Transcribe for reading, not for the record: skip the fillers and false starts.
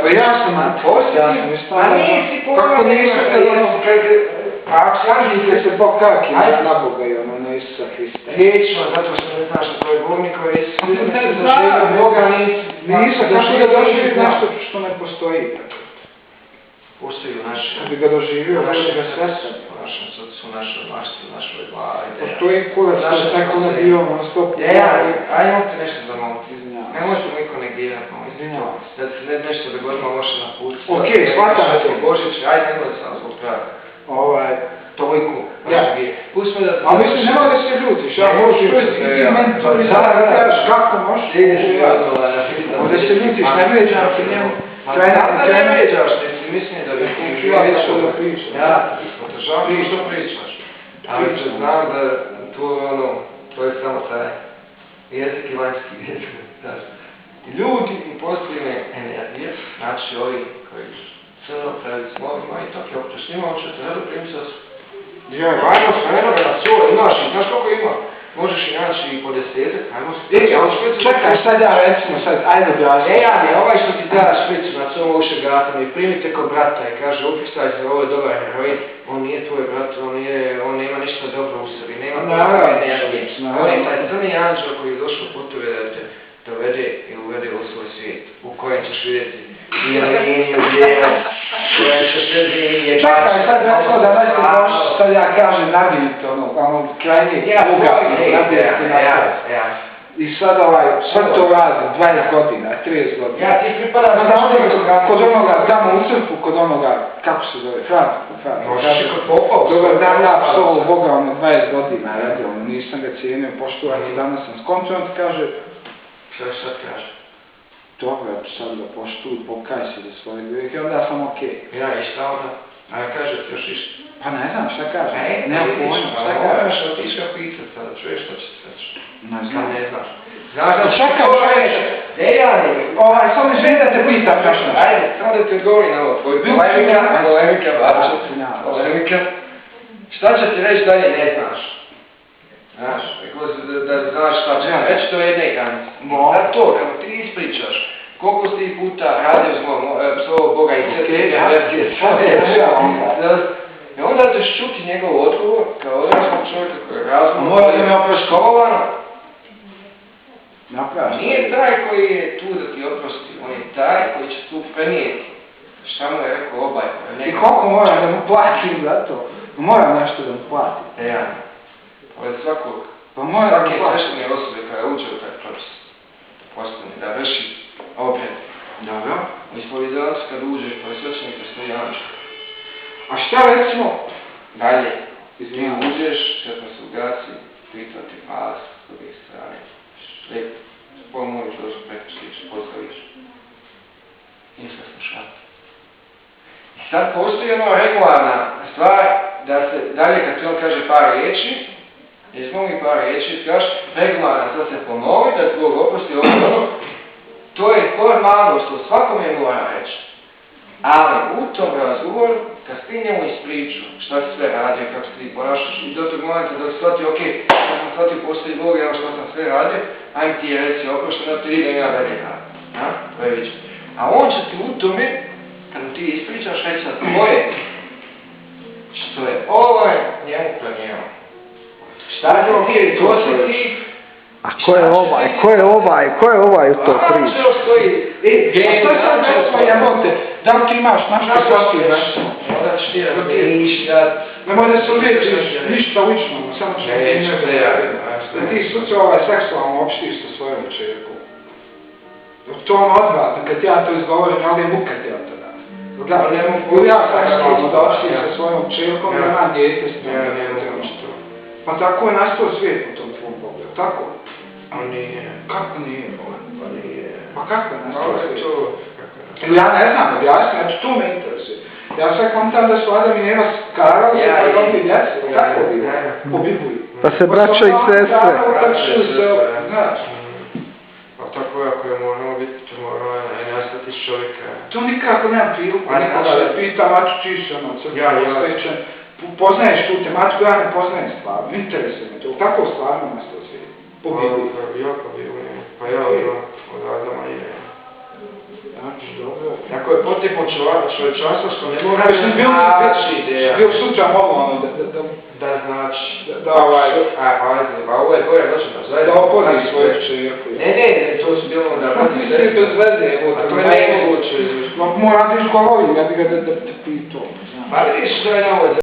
Pa ja sam kako nisu kad kažite se po kaki na Boga i na Isusa Hrista. Nećemo, zato što ne znaš što je bolnikova i ne znam, Boga nisu kako da doživi nešto što ne postoji. Postoji u našem... Da bi ga doživio, našega srca. U našem srcu, u našoj mašti, u našoj glavi. Postoji kurac što je tako nabio na stopu. Ajmo te nešto zamoliti. Nemojte niko negirati, da se nešto dogodimo loše na putu. Ok, shvatam to. Božić, ajde nemoj sam zbog pravi. Toliko. Pusti me da... A mislim, nemoj da se ljutiš, ja možeš ti meni to mi sada kažeš kako možeš. Ovdje se ljutiš, ne vređam ti njemu. Ne vređaš, mislim da bi ti nešto da pričam. Ja, podržavam što pričaš. Ali znam da to je samo taj jezik i vanjski jezik. Ljudi i pozitivne energije, znači ovi koji crno pravi s novima i tako je opće s njima, on će te rado primiti sa su. Ja, važno sam, eno ga na cura, imaš i znaš koliko ima? Možeš i naći i po 10, ajmo se... Čekaj, sad ja recimo, ajde objasni. Ovaj što ti da špricu na cvom ušeg gata mi primite kod brata i kaže upistaj se, ovo je dobar heroin, on nije tvoj brat, on nema ništa dobro u sebi, nema takve energije. On je taj crni anđel koji je došao putove da te dovede i uvede u svoj svijet, u kojem ćeš vidjeti liniju djela, kojem ćeš vidjeti... Čekaj, sad recimo da dajte možeš, sad ja kažem nabijite ono krajnije uga, nabijete na to. I sad to radim, 20 godina, 30 godina. Ja ti pripadam kod onoga, tamo u crkvu, kod onoga, kako se zove, Franko. Možeš i kod popao. Dobar dan, ja psovo Boga, 20 godina radio, nisam ga cijenio, poštovati, danas sam skončio, on ti kaže, što sad kaže? Dobro, sad da poštuj, pokaj se za svoje grije, onda sam okej. Ja, i šta onda? A ja kaže ti još išta? Pa ne znam, šta kaže? Nemam pojma, šta kaže? Moraš otići ga pitati sada, čuješ šta će ti reći? Ne znam. Ne znaš. Znaš da čekaj, čovječ! Dejani! Samo izvini da te pitam nešto. Ajde, samo da te odgovori na ovo. Polemika. Šta će ti reći dalje ne znaš? Znaš, da znaš šta će reći, to je jedne granice. Da to, kako ti ispričaš, koliko si ti puta radio psovo Boga i crkve, i onda ćeš čuti njegov odgovor kao odraslog čovjeka koji je razumno, koji je oproškolovano. Nije taj koji je tu da ti oprosti, on je taj koji će tu prenijeti. Šta mu je rekao obaj? I koliko moram da mu platim za to? Moram nešto da mu platim. Od svakog, svake sveštene osobe koja uđe u taj proces, postane da vrši obred. Dobro. U ispovjedalcu kad uđeš, pa je svećenik stoji anđel. A šta recimo? Dalje, ti uđeš, kad se ugasi, pita ti pas s druge strane. Lijepo, pomoliš, došli, prekrštiš, pozdraviš. I sve slušati. I sad postoji regularna stvar da se dalje kad ti on kaže par riječi, izmogi par riječi, kažeš regularno sad se ponovi, da ti Bog oprosti ovo, to je formalno što svakome mora reći. Ali u tom razgovoru, kad ti njemu ispriču šta si sve radio, kako si ti ponašaš i do tog momenta da si shvatio, ok, ja sam shvatio postoji Bog, ja što sam sve radio, ajme ti je reci oprošteno, da ti idem ja dalje radim. To je viđeno. A on će ti u tome, kad ti ispričaš reći sa tvoje, što je njemu planirao. Šta je to ti? A ko je ovaj u toj priči? Što sad recimo jemote, da li ti imaš našta protiv recimo? Onda ćeš ti razmišljat. Nemoj da se uviječiš ništa lično, samo što da ti sutra seksualno opštiš sa svojom čerkom. To je odvratno, kad ja to izgovorim, ali je muka ti od tada. Ja seksualno da opštiš sa svojom čerkom, nemam djete s njom. Pa tako je nastao svijet u tom tvom pogledu, tako? A nije. Kako nije? Pa nije. Pa kako je nastao svijet? Ja ne znam, objasnim, znači to me interesuje. Ja sve kontam da su Adam i Eva skarali se pa dobili djece, tako bi, po Bibliji. Pa se braća i sestre. Znaš. Pa tako je, ako je moralo biti, to moralo je nastati s čovjeka. To nikako nemam priliku, nikoga da pitam, a ću čiš ono, crkva, poznaješ tu tematiku, ja ne poznajem stvarno, interesuje me to, tako stvarno nastao svijet, po Bibliji. Ja po Bibliji, pa ja od Adama i Eva. Znači, dobro. Ako je potrebno čovječanstvo što ne mora Znači, znači ideja. bio sutra ovo, ono, Da znači, da ovaj, pa ovo je gore došlo da zove. da opodi svoju čerku. Ne, to su bilo onda radi Sve bez veze, evo, a to je nemoguće. Moram ti školovim, ja bih ga da pitao. Pa vidiš da je na ovoj